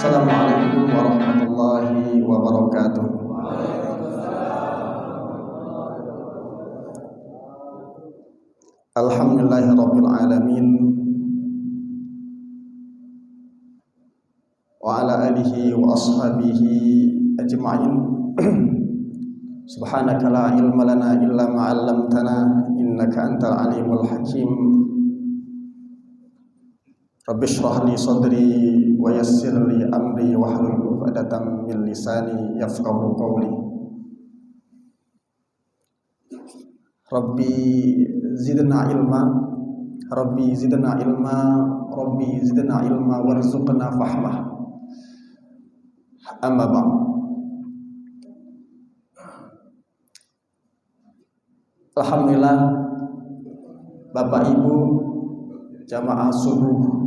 Assalamualaikum warahmatullahi wabarakatuh. Alhamdulillahirabbil alamin wa ala alihi wa ashabihi ajma'in. Subhanaka la ilma lana illa ma 'allamtana innaka antal alimul hakim. Rabbi shrah li sadri wa yassir li amri wahlul 'uqdatam min lisani yafqahu qawli. Rabbi zidna ilma, Rabbi zidna ilma, Rabbi zidna ilma warzuqna fahmah. Amma ba'd. Alhamdulillah, Bapak Ibu jamaah subuh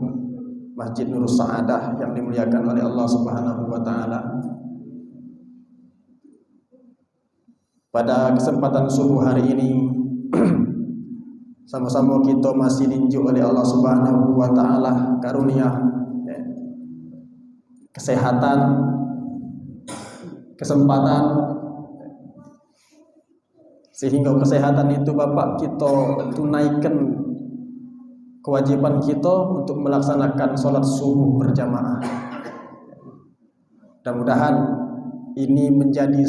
Masjid Nur Sa'adah yang dimuliakan oleh Allah Subhanahu wa taala. Pada kesempatan subuh hari ini sama-sama kita masih diunjuk oleh Allah Subhanahu wa taala karunia kesehatan, kesempatan, sehingga kesehatan itu Bapak kita tunaikan kewajiban kita untuk melaksanakan sholat subuh berjamaah. Mudah-mudahan ini menjadi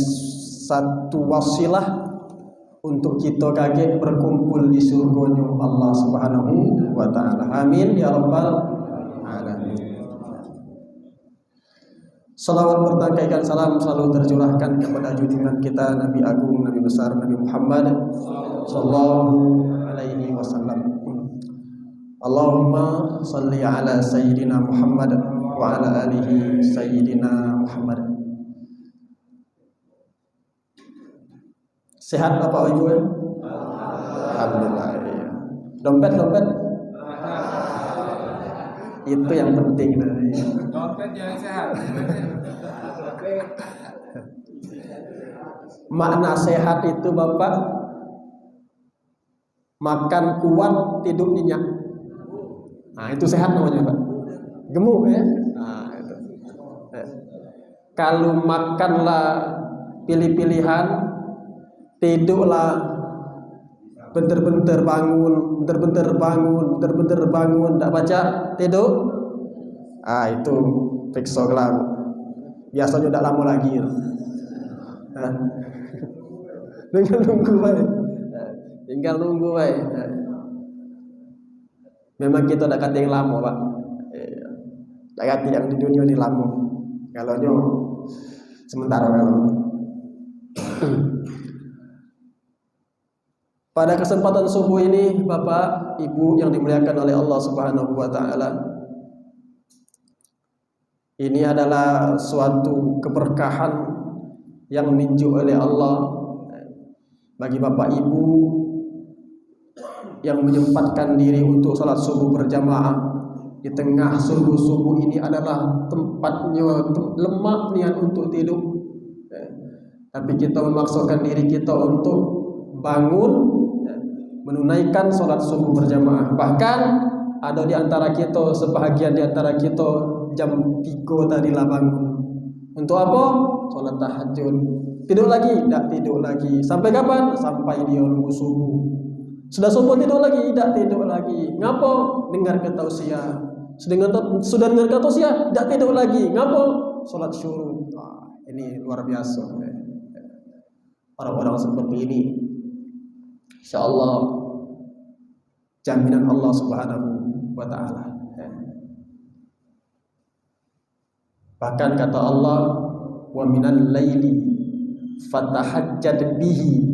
satu wasilah untuk kita kaget berkumpul di surganya Allah Subhanahu wa taala. Amin ya rabbal alamin. Salawat bertangkaikan salam selalu tercurahkan kepada junjungan kita Nabi Agung, Nabi besar Nabi Muhammad sallallahu alaihi wasallam. Allahumma salli ala sayyidina Muhammad wa ala alihi sayyidina Muhammad. Sehat Bapak Ibu? Alhamdulillah. Dompet itu yang penting. Dompet jangan sehat. Makna sehat itu Bapak, makan kuat, tidur nyenyak. Nah, itu sehat namanya Pak. Gemuk ya. Nah, itu. Kalau makanlah pilih-pilihan, tidurlah bentar-bentar bangun, tak baca tidur. Ah, itu fix lah. Biasanya tak lama lagi. Tinggal nunggu baik. Memang kita tak kata yang lama Pak. Tak kata yang di dunia ini lama. Kalau sementara kalau. Pada kesempatan subuh ini Bapak Ibu yang dimuliakan oleh Allah Subhanahu wa taala, ini adalah suatu keberkahan yang ditunjuk oleh Allah bagi Bapak Ibu yang menyempatkan diri untuk salat subuh berjamaah. Di tengah subuh ini adalah tempatnya lemah niat untuk tidur, tapi kita memaksakan diri kita untuk bangun menunaikan salat subuh berjamaah. Bahkan ada di antara kita, sebahagian di antara kita jam 3 tadi lah bangun. Untuk apa? Salat tahajud. Tidur lagi? Tak tidur lagi. Sampai kapan? Sampai dia nunggu subuh. Sudah subuh tidur lagi? Tak tidur lagi. Ngapa? Dengar tausiah. Sudah dengar tausiah? Tak tidur lagi. Ngapa? Salat syuruk. Ini luar biasa. Orang-orang seperti ini, insyaallah jaminan Allah Subhanahu wa taala. Bahkan kata Allah, wa minal laili fatahajjad bihi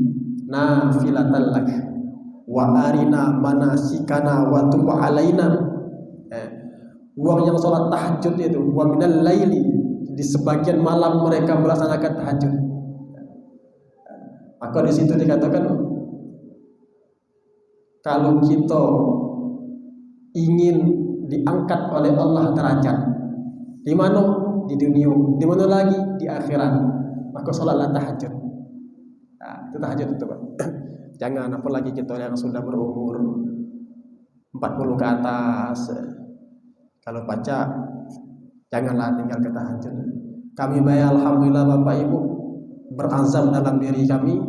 nafilatan lak wa arina manasikana wa tub alaina. Uang yang sholat tahajud itu, wa minal laili, di sebagian malam mereka melaksanakan tahajud. Maka di situ dikatakan, kalau kita ingin diangkat oleh Allah derajat, di mana? Di dunia. Di mana lagi? Di akhirat. Maka salatlah tahajud. Nah, itu tahajud itu Pak. Jangan apalagi kita yang sudah berumur 40 ke atas. Kalau baca Janganlah tinggal ke tahajud. Kami bayar alhamdulillah Bapak Ibu berazam dalam diri kami,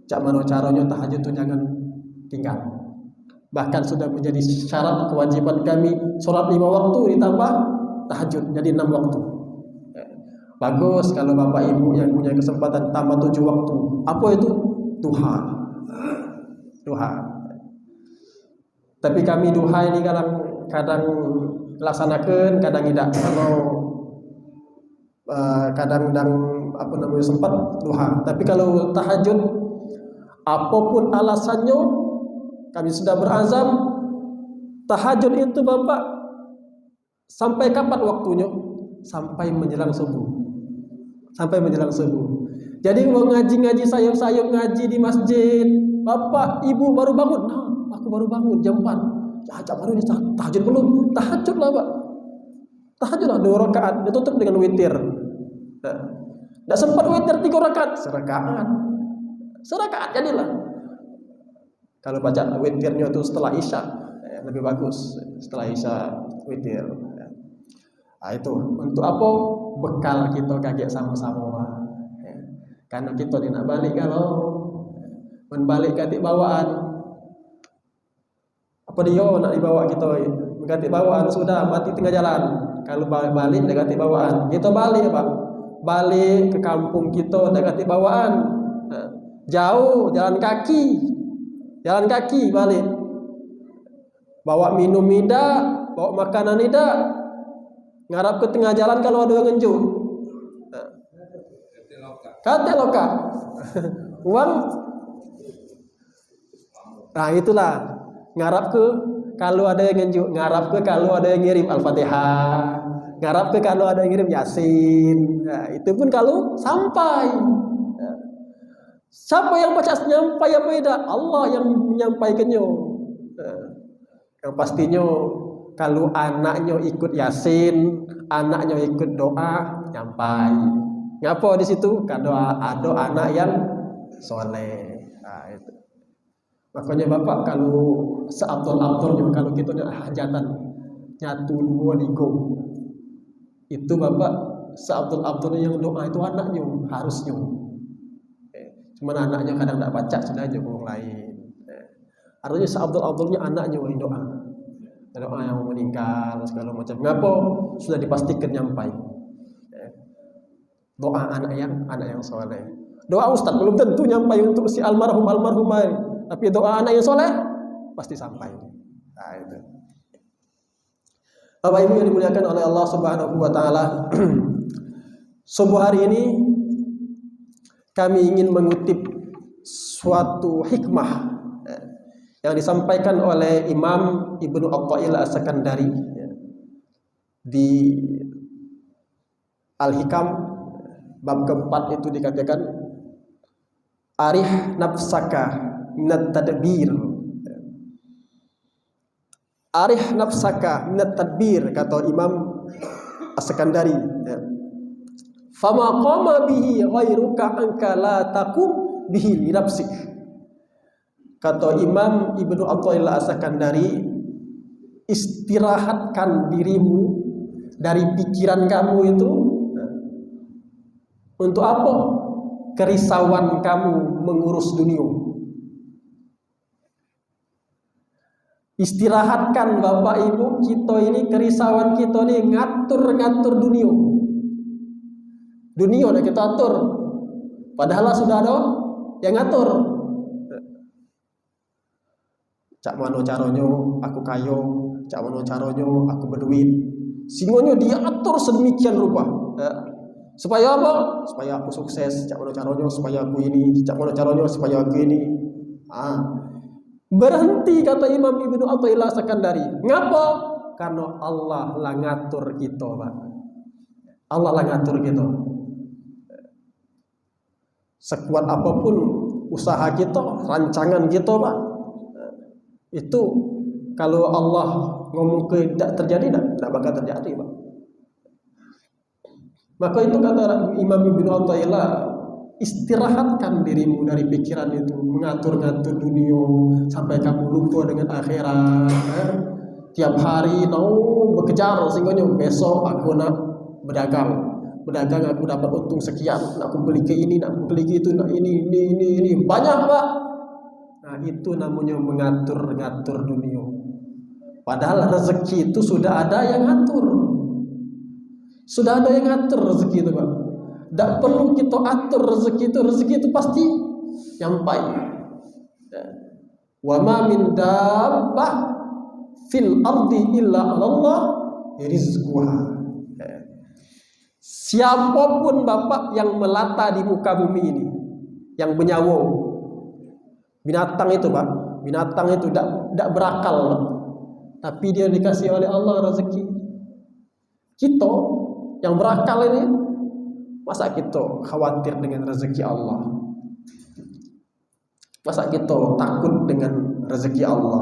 cak mano caranya tahajud itu jangan tinggal. Bahkan sudah menjadi syarat kewajiban kami sholat 5 waktu ditambah tahajud jadi 6 waktu. Bagus kalau Bapak Ibu yang punya kesempatan tambah 7 waktu. Apa itu? Duha. Tapi kami duha ini kadang laksanakan, kadang tidak. Kalau kadang-kadang sempat duha. Tapi kalau tahajud, apapun alasannya, kami sudah berazam tahajud itu Bapak sampai kapan waktunya? Sampai menjelang subuh. Jadi mau ngaji sayang ngaji di masjid, Bapak Ibu baru bangun. Nah, aku baru bangun jam 4. Ya, jam baru ini tahajud belum? Tahajud lah Pak. Tahajud lah 2 rakaat, ditutup dengan witir. Tidak sempat witir 3 rakaat, serakaat jadilah. Kalau baca witirnya itu setelah Isya, lebih bagus. Setelah Isya witir. Nah, itu untuk apa? Bekal kita kaget sama-sama. Karena kita tidak balik kalau membalik katik bawaan. Apa dia nak dibawa kita? Ganti bawaan sudah mati tengah jalan. Kalau balik dah ganti bawaan. Kita balik Pak. Balik ke kampung kita dah ganti bawaan. Jauh jalan kaki balik. Bawa minum tidak, bawa makanan tidak. Ngarap ke tengah jalan kalau ada yang ngenjuk. Kate loka. Uang. Nah itulah. Ngarap ke kalau ada yang ngenjuk. Ngarap ke kalau ada yang ngirim Al-Fatihah. Ngarap ke kalau ada yang ngirim Yasin. Nah, itu pun kalau sampai. Siapa yang baca nyampai apa tidak? Allah yang menyampaikannya. Yang pastinya kalau anaknya ikut Yasin, anaknya ikut doa, nyampai. Ngapa di situ? Karena ada anak yang soleh. Nah, itu. Makanya Bapak kalau seabdul-abdulnya kalau kita ada hajatan nyatu 2 digo, itu Bapak seabdul-abdulnya yang doa itu anaknya harusnya. Cuman anaknya kadang tidak baca sudah aja orang lain. Artinya seabdul-abdulnya anaknya yang doa. Doa yang meninggal segala macam. Ngapa? Sudah dipastikan nyampai. Doa anak yang soleh. Doa ustaz belum tentu nyampai untuk si almarhumah, tapi doa anak yang soleh pasti sampai. Nah, itu. Bapak Ibu yang dimuliakan oleh Allah Subhanahu wa taala. Subuh hari ini kami ingin mengutip suatu hikmah yang disampaikan oleh Imam Ibnu Athaillah As-Sakandari di Al-Hikam bab keempat itu dikatakan arih nafsaka minat tadbir. Arih nafsaka minat tadbir kata Imam As-Sakandari. Fama qama bihi ghairuka anka la taqum bihi li nafsik. Kata Imam Ibnu Athaillah As-Sakandari, istirahatkan dirimu dari pikiran kamu itu. Untuk apa? Kerisauan kamu mengurus dunia. Istirahatkan Bapak Ibu kita ini, kerisauan kita ini ngatur-ngatur dunia. Dunia nak kita atur. Padahal sudah ada yang ngatur. Cak mano caranya aku kayo, cak mano caranya aku berduit. Semuanya dia atur sedemikian rupa. Supaya apa? Supaya aku sukses. Cak mana caranya supaya aku ini, cak mana caranya supaya aku ini. Berhenti kata Imam Ibnu Athaillah As-Sakandari. Ngapa? Karena Allah lah ngatur kita, Pak. Allah lah ngatur kita. Sekuat apapun usaha kita, rancangan kita, Pak, itu kalau Allah ngomong tidak terjadi, tidak bakal terjadi, Pak. Maka itu kata Imam Ibnu Athaillah, istirahatkan dirimu dari pikiran itu, mengatur-ngatur dunia sampai kamu lupa dengan akhirat. Tiap hari bekejar sehingga besok aku nak berdagang aku dapat untung sekian, nak aku beli ke ini, nak aku beli ke itu, nak ini banyak Pak. Nah itu namanya mengatur-ngatur dunia. Padahal rezeki itu sudah ada yang ngatur. Sudah ada yang ngatur rezeki itu Pak. Tak perlu kita atur rezeki itu pasti nyampai. Wa ma min dabbah fil ardi illa 'alallah rizquha. Siapapun Bapak yang melata di muka bumi ini, yang bernyawa, binatang itu Pak, binatang itu tidak berakal Pak. Tapi dia dikasih oleh Allah rezeki. Kita yang berakal ini, masa kita khawatir dengan rezeki Allah? Masa kita takut dengan rezeki Allah?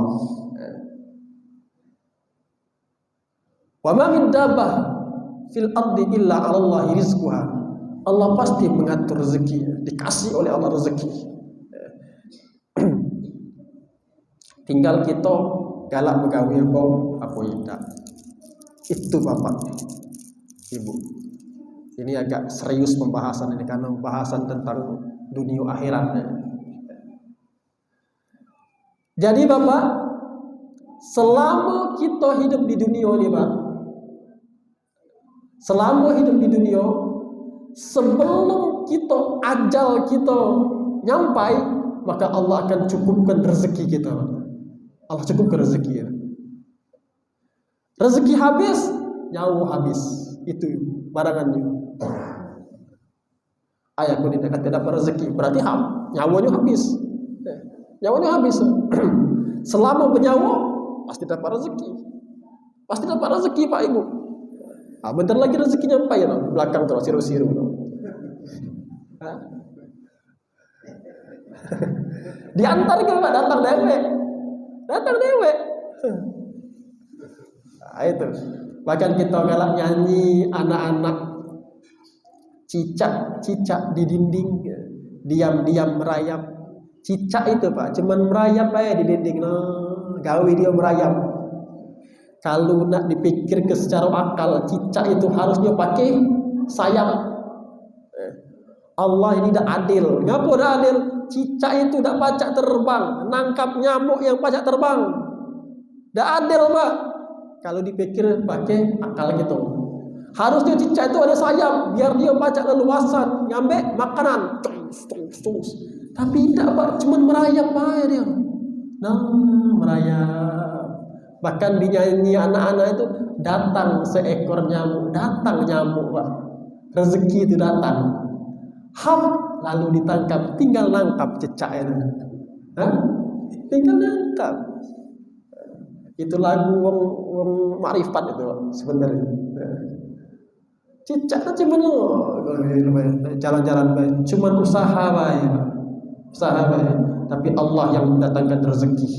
Wa ma min dabbah fil ardi illa 'alallahi rizquha. Allah pasti mengatur rezeki, dikasih oleh Allah rezeki. Tinggal kita galak begawe apa tidak. Itu Bapak Ibu. Ini agak serius pembahasan ini karena pembahasan tentang dunia akhiratnya. Jadi Bapak, selama kita hidup di dunia ini Pak, selama hidup di dunia, sebelum kita ajal kita nyampai, maka Allah akan cukupkan rezeki kita. Allah cukupkan rezeki ya. Rezeki habis, nyawa habis. Itu barangannya. Ayahku ini dekat tidak dapat rezeki, berarti nyawanya habis. Nyawanya habis. Selama bernyawa pasti dapat rezeki. Pasti dapat rezeki Pak Ibu. Bentar lagi rezeki nyampai ya, belakang tuh siru-siru. Diantar ke Pak, datang dewek. Nah, itu. Bahkan kita galak nyanyi anak-anak cicak di dinding, diam-diam merayap. Cicak itu Pak, cuman merayap aja di dinding. Nah, gawe dia merayap. Kalau nak dipikir ke secara akal, cicak itu harusnya pakai sayap. Allah ini tidak adil. Ngapa tidak adil? Cicak itu tidak pacak terbang, nangkap nyamuk yang pacak terbang. Tidak adil Pak. Kalau dipikir pakai akal gitu. Harusnya cicak itu ada sayap, biar dia pacak leluasan, ngambil makanan. Tapi tidak Pak, cuma merayap aja dia. Nah, merayap. Bahkan dinyanyi anak-anak itu, datang seekor nyamuk, datang nyamuk Pak. Rezeki itu datang. Lalu ditangkap, tinggal nangkap cicak itu. Tinggal nangkap. Itu lagu wong makrifat itu sebenarnya. Cicak itu cuma jalan-jalan baik, cuma usaha baik. Usaha baik. Tapi Allah yang mendatangkan rezeki.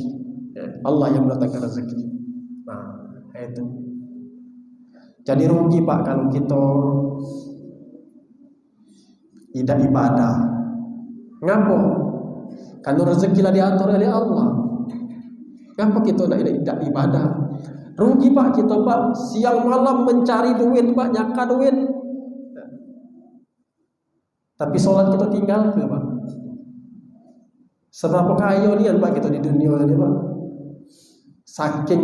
Allah yang mendatangkan rezeki. Nah, itu. Jadi rugi Pak kalau kita tidak ibadah. Ngapa? Karena rezeki lah diatur oleh Allah. Ngapa kita tidak ibadah? Rugi Pak kita Pak, siang malam mencari duit Pak, nyaka duit. Tapi sholat kita tinggal ke Pak. Seberapa kaya nih Pak kita di dunia ini Pak? Saking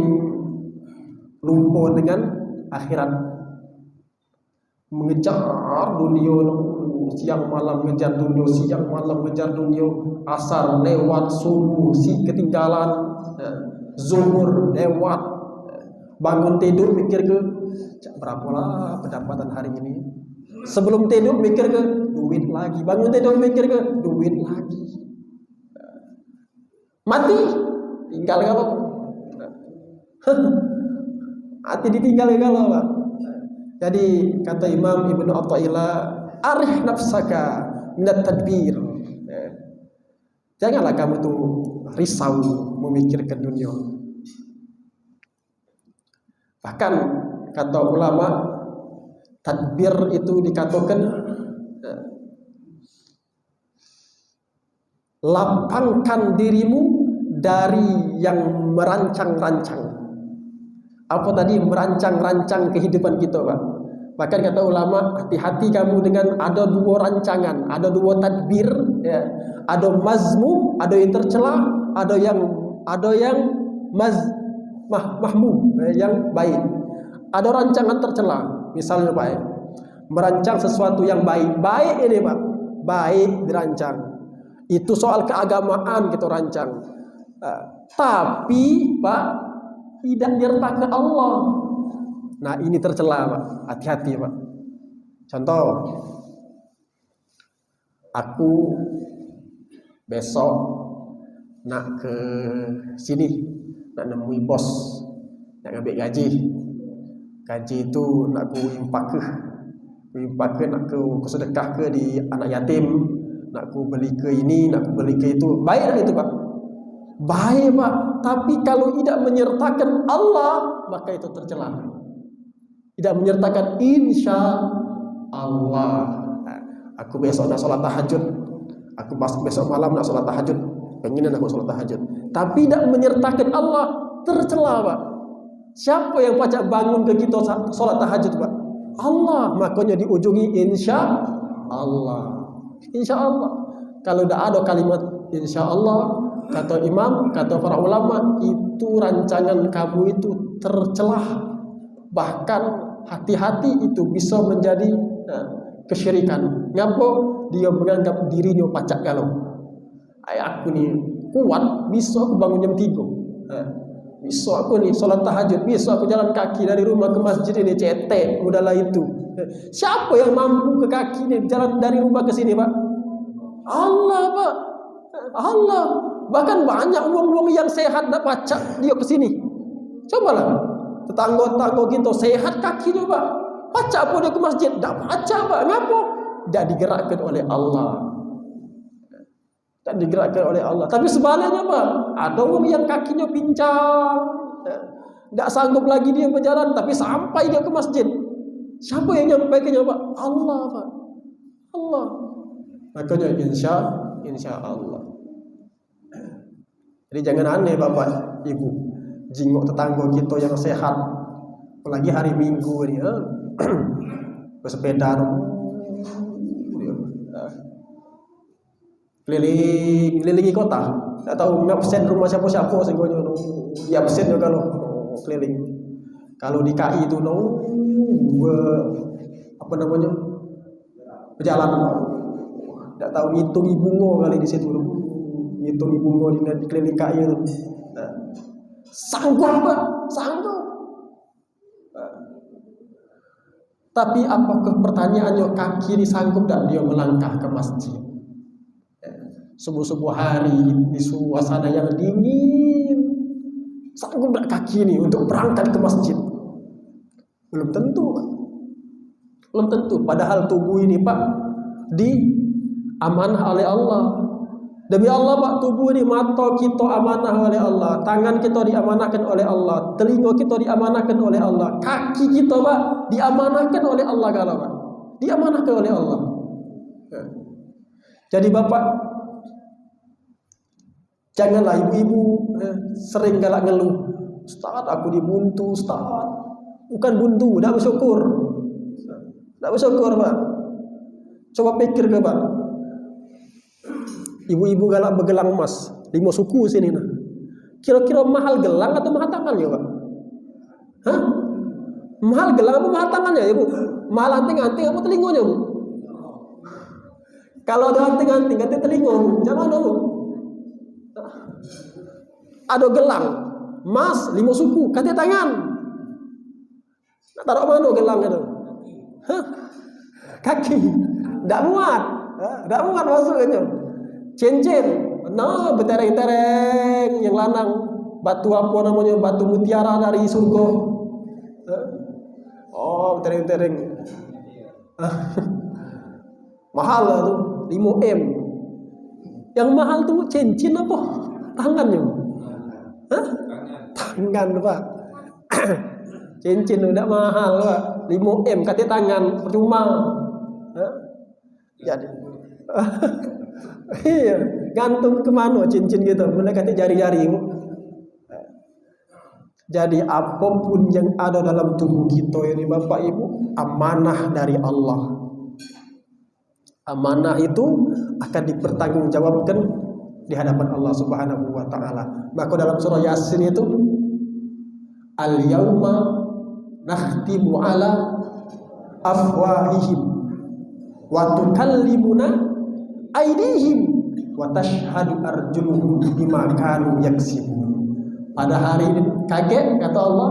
lupa dengan akhirat, mengejar dunia, siang malam mengejar dunia, siang malam mengejar dunia, asar lewat, subuh si ketinggalan, zuhur lewat, bangun tidur mikir ke berapa lah pendapatan hari ini, sebelum tidur mikir ke duit lagi, bangun tidur mikir ke duit lagi, mati tinggal kalau mati ditinggal kalau Pak. Jadi kata Imam Ibnu Athaillah, arih nafsaka minat tadbir. Janganlah kamu tuh risau memikirkan dunia. Bahkan kata ulama, tadbir itu dikatakan lapangkan dirimu dari yang merancang-rancang. Apa tadi? Merancang-rancang kehidupan kita Pak. Bahkan kata ulama, hati-hati kamu dengan ada dua rancangan, ada dua tadbir, ya. Ada mazmum, ada yang tercela, ada yang mahmum, yang baik. Ada rancangan tercela. Misalnya Pak, merancang sesuatu yang baik ini Pak, baik dirancang. Itu soal keagamaan kita rancang. Tapi Pak, tidak diletakkan Allah. Nah ini tercela Pak, hati-hati Pak. Contoh, aku besok nak ke sini, nak nemui bos, nak ngambil gaji. Gaji itu nak ku impak ke, nak ku sedekah ke di anak yatim, nak ku beli ke ini, nak ku beli ke itu. Baik itu Pak, baik Pak. Tapi kalau tidak menyertakan Allah, maka itu tercela. Tidak menyertakan insya Allah. Aku besok nak solat tahajud. Aku besok malam nak solat tahajud. Pengen aku solat tahajud. Tapi tidak menyertakan Allah, tercela Pak. Siapa yang pacak bangun ke kita solat tahajud Pak? Allah. Makanya diujungi insya Allah. Insya Allah. Kalau tidak ada kalimat insya Allah, kata imam, kata para ulama, itu rancangan kamu itu tercelah. Bahkan hati-hati itu bisa menjadi kesyirikan. Ngapa? Dia menganggap dirinya pacak galau. Aku ni kuat, bisa aku bangun jam 3. Bisa aku ni solat tahajud, bisa aku jalan kaki dari rumah ke masjid ini, cetek udahlah itu. Siapa yang mampu ke kaki ni jalan dari rumah ke sini Pak? Allah Pak. Allah. Bahkan banyak uang-uang yang sehat nak pacak dia ke sini. Cobalah. Tetangga-tetangga kita sehat kakinya Pak, pacak apa dia ke masjid? Tak pacak Pak. Ngapa? Tak digerakkan oleh Allah. Tak digerakkan oleh Allah. Tapi sebaliknya Pak, ada orang yang kakinya pincang, tak sanggup lagi dia berjalan, tapi sampai dia ke masjid. Siapa yang nyampaikannya Pak? Allah Pak. Allah. Makanya insya Allah. Jadi jangan aneh Bapak Ibu, jingok tetangga kita yang sehat, apalagi hari Minggu ni, bersepeda, kelilingi kota, tak tahu ngabsen rumah siapa-siapa sehingga dia absen kalau keliling. Kalau di KI itu berjalan, tak tahu ngitung bunga kali di situ, ngitung bunga di keliling KI itu. Sanggup Pak, sanggup. Tapi apakah pertanyaannya kaki ini sanggup tak dia melangkah ke masjid? Subuh-subuh hari di suasana yang dingin, sanggup tak kaki ini untuk berangkat ke masjid? Belum tentu Pak. Belum tentu. Padahal tubuh ini Pak diamanah oleh Allah. Demi Allah Pak, tubuh ini, mata kita amanah oleh Allah, tangan kita diamanahkan oleh Allah, telinga kita diamanahkan oleh Allah, kaki kita Pak diamanahkan oleh Allah kalau Pak, diamanahkan oleh Allah. Jadi Bapak, janganlah ibu-ibu sering galak ngeluh, Ustaz aku dibuntu Ustaz. Bukan buntu, tak bersyukur. Tak bersyukur Pak. Coba pikir ke Pak. Ibu-ibu galak bergelang emas 5 suku sini nah. Kira-kira mahal gelang atau mahal tangannya Pak? Hah? Mahal gelang apa mahal tangannya ya Bu? Mahal anting-anting apa telinganya Bu? Kalau ada anting-anting katanya telinga Bu. Jangan mana Bu? Ada gelang emas 5 suku katanya tangan. Nak taruh mana gelang itu? Hah? Kaki. Tak muat. Tak muat masuknya. Cincin, nah bertereng-tereng yang lanang, batu apa namanya, batu mutiara dari surga. Oh bertereng-tereng, mahal lah tuh 5M. Yang mahal tuh cincin apa? Tangannya? Hah? Tangan Pak. Cincin udah mahal Pak, 5M katanya tangan percuma. Jadi. Iya, gantung ke mana cincin gitu, mendekati jari-jari. Jadi apapun yang ada dalam tubuh kita ini Bapak Ibu, amanah dari Allah. Amanah itu akan dipertanggungjawabkan di hadapan Allah Subhanahu wa taala. Maka dalam surah Yasin itu al-yauma nakhtimu ala afwahihim wa tukallimuna aydihim wa tashhadu arjuluhum bima kanu yaksibun. Pada hari ini kaget kata Allah,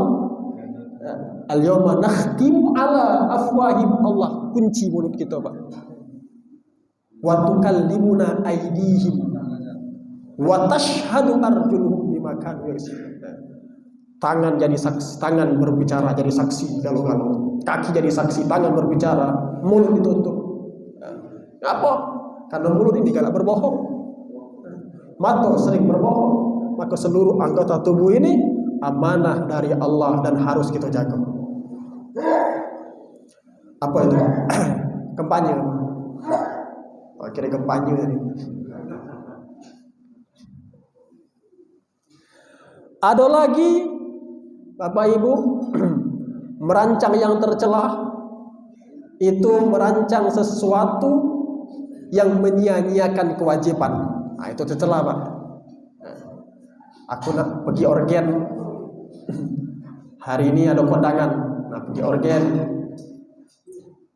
al-yauma nakhtimu ala afwahihim, Allah kunci mulut kita Pak. Wa tukallimuna aydihim wa tashhadu arjuluhum bima kanu yaksibun. Tangan jadi saksi, tangan berbicara jadi saksi galau-galau. Kaki jadi saksi, tangan berbicara, mulut ditutup. Apa? Karena mulut ini galak berbohong. Mata sering berbohong. Maka seluruh anggota tubuh ini amanah dari Allah dan harus kita jaga. Apa itu? Kampanye. Kira kampanye ini. Ada lagi Bapak Ibu merancang yang tercelah, itu merancang sesuatu yang menyia-nyiakan kewajiban. Nah, itu tercela Pak. Aku nak pergi organ, hari ini ada kondangan, nak pergi organ.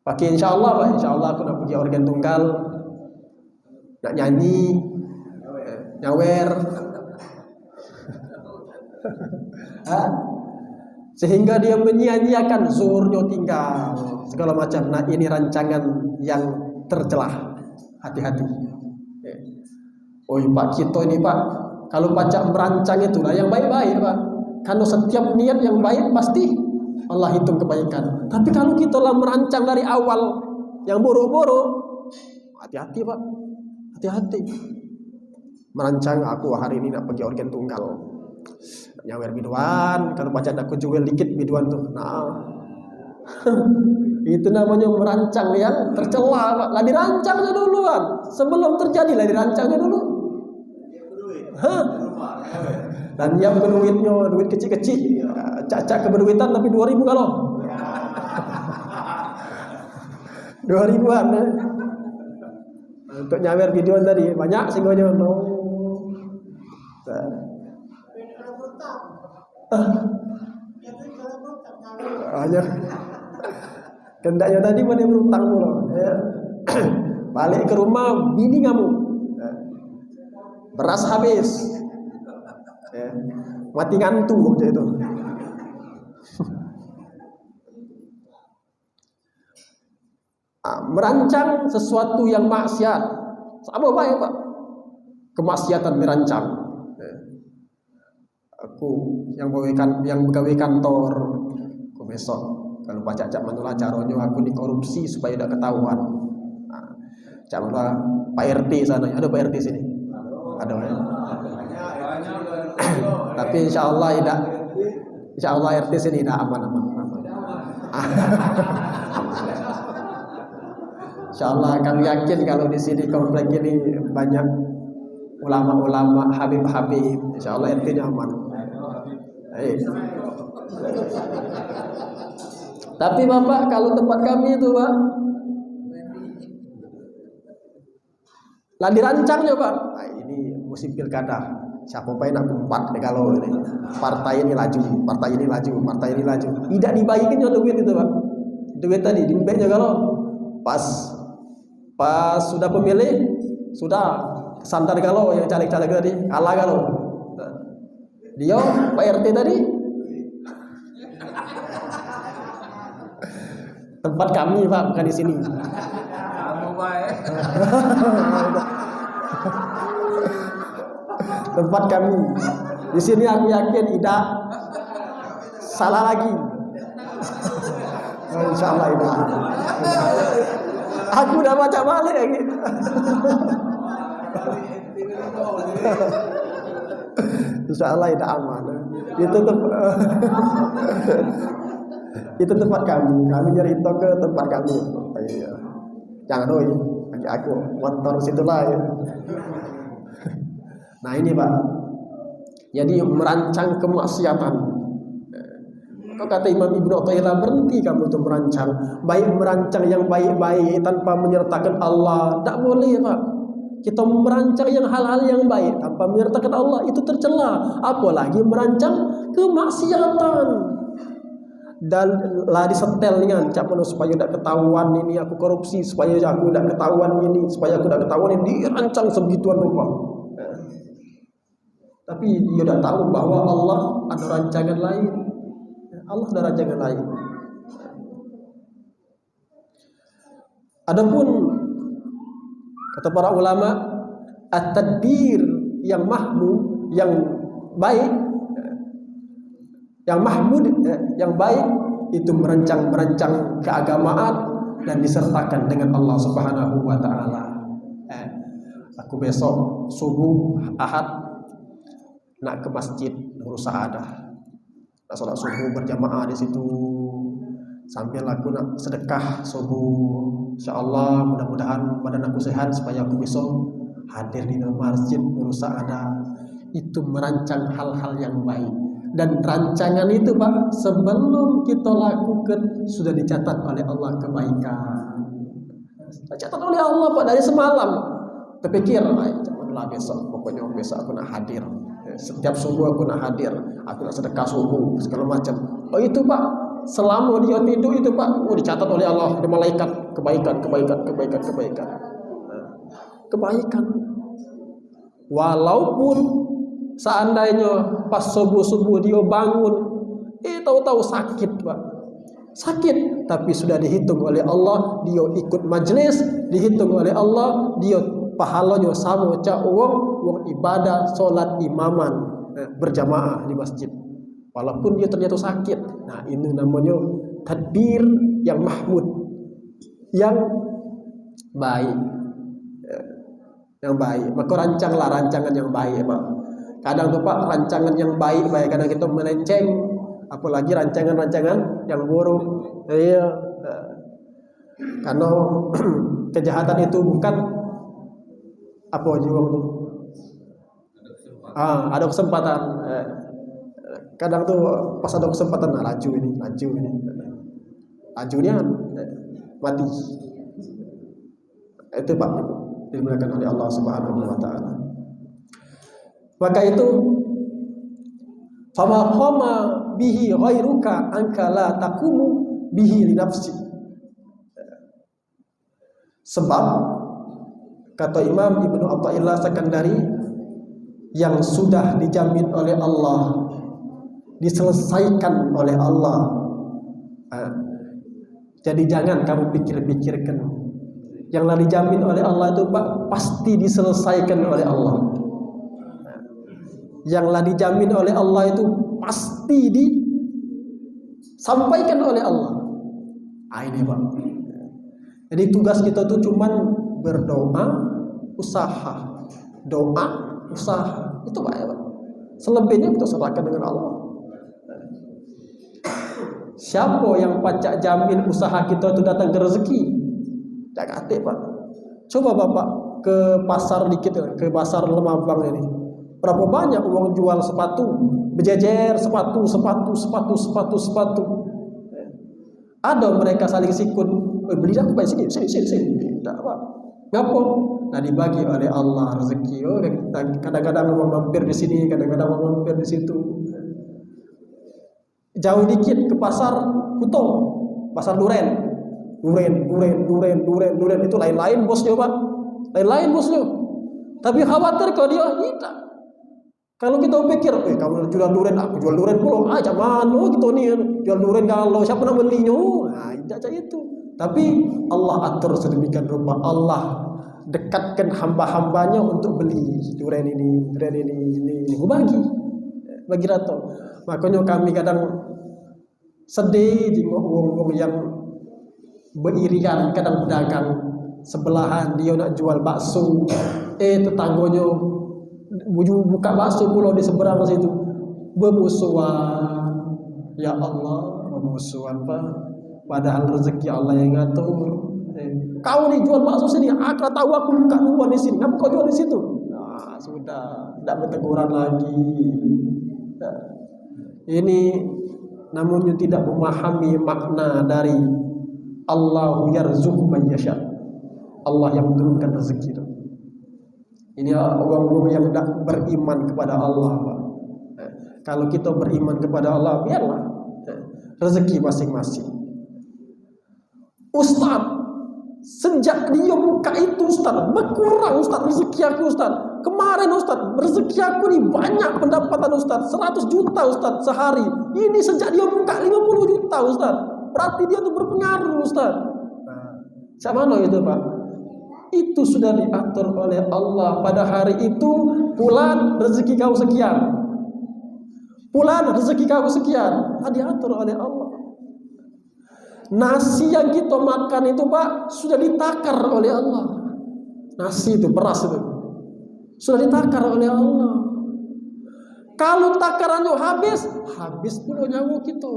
Pakai insya Allah Pak, insya Allah aku nak pergi organ tunggal, nak nyanyi, nyawer. Sehingga dia menyia-nyiakan zuhurnya tinggal segala macam. Nah ini rancangan yang tercelah. Hati-hati. Oh Pak, kita ini Pak, kalau pacak merancang itulah yang baik-baik Pak. Karena setiap niat yang baik pasti Allah hitung kebaikan. Tapi kalau kita lah merancang dari awal yang buruk-buruk, hati-hati Pak, hati-hati. Merancang aku hari ini nak pergi organ tunggal, nyawer biduan, kalau baca aku jual dikit biduan tuh. Nah, itu namanya merancang yang tercela Pak. Lah dirancangnya duluan, sebelum terjadi lah dirancangnya dulu. Dan yang berduitnya duit kecil-kecil, cak-cak keberduitan tapi 2.000 kalau 2.000-an untuk nyawer biduan tadi banyak sehingga no. Hanya kendaknya tadi pada berutang mulu ya. Balik ke rumah bini ngamuk, beras habis ya. Mati ngantuk aja itu. Merancang sesuatu yang maksiat sama baik Pak, kemaksiatan dirancang. Aku yang pegawai kantor, aku besok kalau baca cak manulah caranya aku dikorupsi supaya tidak ketahuan. Cak manulah Pak RT sana, ada Pak RT sini, ada ya. Tapi insya Allah RT sini tidak aman. Insya Allah kami yakin kalau di sini komplek ini banyak ulama-ulama, habib-habib, insya Allah RT-nya aman. Tapi Bapak kalau tempat kami itu Pak, lah dirancangnya Pak. Nah, ini musim pilkada, siapa pun nak empat kalau ini partai ini laju, partai ini laju, partai ini laju. Tidak dibagikannya duit itu Pak. Duit tadi dibaginya kalau pas sudah pemilih sudah santar kalau yang caleg-caleg tadi kalah kalau dia Pak RT tadi tempat kami Pak, bukan di sini. Tempat kami di sini aku yakin tidak salah lagi. Insya Allah itu. Aku udah baca balik lagi. Insya Allah tidak aman. Itu tempat kami. Kami nyerita ke tempat kami. Jangan doi, bagi aku motor situlah ya. Nah ini Pak. Jadi merancang kemaksiatan Maka kata Imam Ibnu Athaillah, berhenti kamu itu merancang. Baik merancang yang baik-baik tanpa menyertakan Allah, tak boleh Pak. Kita merancang yang hal-hal yang baik tanpa menyertakan Allah, itu tercela. Apalagi merancang kemaksiatan. Dan lah disetel dengan cak supaya tidak ketahuan ini aku korupsi, supaya aku tidak ketahuan ini, supaya aku tidak ketahuan ini, dirancang sebegituan rupa. Tapi dia tidak tahu bahwa Allah ada rancangan lain. Allah ada rancangan lain. Adapun kata para ulama, at-tadbir yang mahmud, yang baik, yang mahmud, yang baik itu merancang keagamaan dan disertakan dengan Allah Subhanahu wa taala. Aku besok subuh Ahad nak ke masjid Nur Saadah. Nak salat subuh berjamaah di situ. Sambil aku nak sedekah subuh. Insyaallah mudah-mudahan badan aku sehat supaya aku besok hadir di masjid Nur Saadah. Itu merancang hal-hal yang baik. Dan rancangan itu Pak, sebelum kita lakukan sudah dicatat oleh Allah kebaikan. Dicatat oleh Allah Pak dari semalam. Terpikir, janganlah besok, pokoknya besok aku nak hadir. Setiap subuh aku nak hadir, aku nak sedekah subuh segala macam. Oh itu Pak, selama dia tidur itu Pak, dicatat oleh Allah di malaikat kebaikan. Walaupun seandainya pas subuh dia bangun, tahu-tahu sakit Pak, sakit, tapi sudah dihitung oleh Allah, dia ikut majlis, dihitung oleh Allah, dia pahalanya sama cak wong ibadah solat imaman berjamaah di masjid, walaupun dia ternyata sakit. Nah ini namanya tadbir yang mahmud, yang baik, Maka rancanglah rancangan yang baik Pak. Kadang tuh Pak, rancangan yang baik, kadang kita melenceng, apalagi rancangan-rancangan yang buruk. Iya. Karena kejahatan itu bukan apa jiwa itu. Ada kesempatan. Kadang tuh pas ada kesempatan laju ini. Lajunya mati. Itu Pak, dimuliakan oleh Allah Subhanahu wa taala. Maka itu fama qama bihi ghairuka anka la taqumu bihi li nafsi. Sebab kata Imam Ibnu Athaillah Sakandari, yang sudah dijamin oleh Allah, diselesaikan oleh Allah. Jadi jangan kamu pikir-pikirkan. Yang telah dijamin oleh Allah itu Pak, pasti diselesaikan oleh Allah. Yang telah dijamin oleh Allah itu pasti disampaikan oleh Allah. Ini Pak. Jadi tugas kita tuh cuman berdoa, usaha. Doa, usaha. Itu Pak ya Pak. Selebihnya kita serahkan dengan Allah. Siapa yang pacak jamin usaha kita itu datang ke rezeki? Jangan Pak. Coba Bapak ke pasar dikit, ke pasar Lemabang ini. Berapa banyak uang jual sepatu, berjejer sepatu. Ada mereka saling sikut, beli aku bayar sini. Tidak Pak. Ngapa? Nah dibagi oleh Allah rezeki. Kadang-kadang uang mampir di sini, kadang-kadang uang mampir di situ. Jauh dikit ke pasar Kuto, pasar Duren itu lain-lain bosnya Pak, lain-lain bosnya. Tapi khawatir kalau dia tidak. Kalau kita pikir, kamu jual duren, aku jual duren pula, mana gitu nih jual duren kalau siapa nak belinya? Tidak itu. Tapi Allah atur sedemikian rupa, Allah dekatkan hamba-hambanya untuk beli duren ini, bagi rata. Makanya kami kadang sedih di wong-wong yang beririan, kadang pedagang sebelahan dia nak jual bakso, tetangganya buka bakso pula di seberang situ, bermusuhan. Ya Allah, bermusuhan Pak. Padahal rezeki Allah yang ngatur. Kau nih jual bakso sini, aku tahu aku buka duluan di sini, kenapa kau jual di situ? Nah, sudah, tidak berteguran lagi. Ini namun you tidak memahami makna dari Allahu yarzuqu man yasha. Allah yang menurunkan rezeki itu. Ini orang-orang yang tidak beriman kepada Allah, Pak. Kalau kita beriman kepada Allah, biarlah rezeki masing-masing. Ustaz, sejak dia buka itu Ustaz, berkurang Ustaz rezeki aku Ustaz. Kemarin Ustaz, rezeki aku nih banyak pendapatan Ustaz, 100 juta Ustaz sehari. Ini sejak dia buka 50 juta Ustaz. Berarti dia tuh berpengaruh Ustaz. Siapa mana itu Pak? Itu sudah diatur oleh Allah. Pada hari itu, bulan rezeki kau sekian. Bulan rezeki kau sekian. Diatur oleh Allah. Nasi yang kita makan itu Pak, sudah ditakar oleh Allah. Nasi itu, beras itu, sudah ditakar oleh Allah. Kalau takarannya habis pula nyawa kita.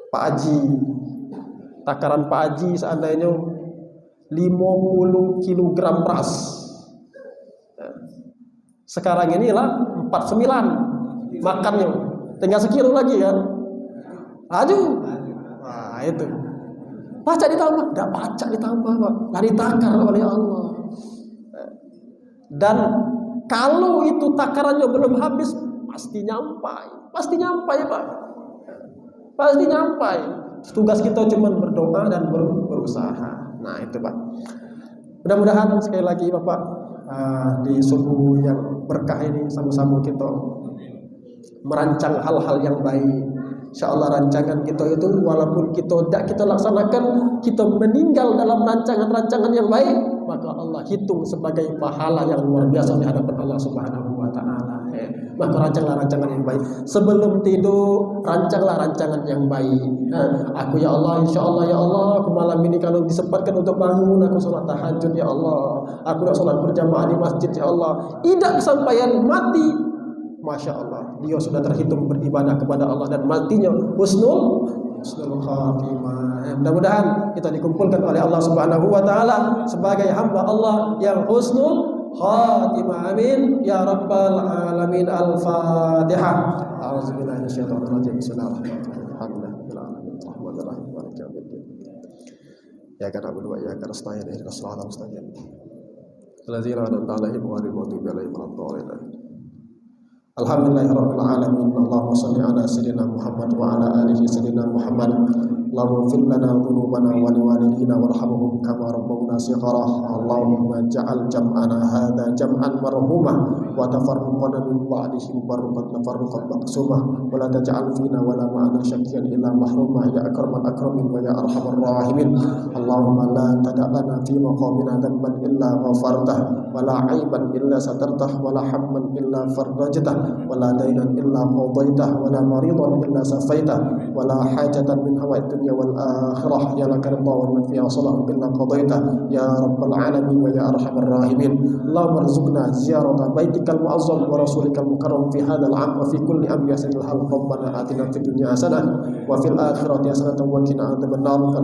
Pak Haji, takaran Pak Haji seandainya 50 kg beras. Sekarang inilah 49 makannya. Tinggal sekilo lagi kan. Laju. Nah itu. Pacak ditambah, enggak pacak ditambah, Pak. Lah ditakar oleh Allah. Dan kalau itu takarannya belum habis, pasti nyampai. Pasti nyampai, Pak. Pasti nyampai. Tugas kita cuma berdoa dan berusaha. Nah itu Pak. Mudah-mudahan sekali lagi Bapak di subuh yang berkah ini sama-sama kita merancang hal-hal yang baik. InsyaAllah rancangan kita itu walaupun kita tidak kita laksanakan, kita meninggal dalam rancangan-rancangan yang baik, maka Allah hitung sebagai pahala yang luar biasa di hadapan Allah Subhanahu wa Ta'ala. Maka rancanglah rancangan yang baik. Sebelum tidur, rancanglah rancangan yang baik. Aku ya Allah, insya Allah ya Allah, aku malam ini kalau disempatkan untuk bangun, aku sholat tahajud ya Allah. Aku nak sholat berjamaah di masjid ya Allah. Tidak kesampaian mati, Masya Allah, dia sudah terhitung beribadah kepada Allah dan matinya husnul khatimah. Mudah-mudahan kita dikumpulkan oleh Allah Subhanahu wa Ta'ala sebagai hamba Allah yang husnul khatimah. Amin ya rabbal alamin. Al-Fatihah. A'udzubillahi minasyaitonir rajim. Bismillahirrahmanirrahim. Ya kana abudu wa iyyaka nasta'in. Ihdinas siratal mustaqim. Allazina an'amta 'alaihim ghairil maghdubi 'alaihim waladdallin. Alhamdulillahirabbil alamin. Allahumma shalli ala sayyidina Muhammad wa ala alihi sayyidina Muhammad. Allahumma ighfir lana dhunubana wa liwalidina warhamhum kama rabbawna shighara. Allahumma ja'al jam'ana hadha jam'an marhumah wa tafarruqana min ba'dihi mubarrakan tafarruqan maqsumah wa la taj'al fina wa la ma'ana syakyan illa mahrumah ya akramal akramin wa ya arhamar rahimin. Allahumma la tada' lana fi maqamina dhanban illa ghafartah wa la 'aiban illa satartah wa la hamman illa farajtah wa la daynan illa qadaitah wa la maridan illa safaitah wa la hajatan min hawaid dunya wal akhirah ya laka ridha wa man fiha salah illa qadaitah ya rabbal alamin wa ya arhamar rahimin. Allahumma arzuqna ziyarata baitikal mu'azzam wa rasulikal mukarram fi hadzal 'am wa fi kulli am yasil hal. Rabbana atina fid dunya hasanah wa fil akhirati hasanah wa qina adzabannar.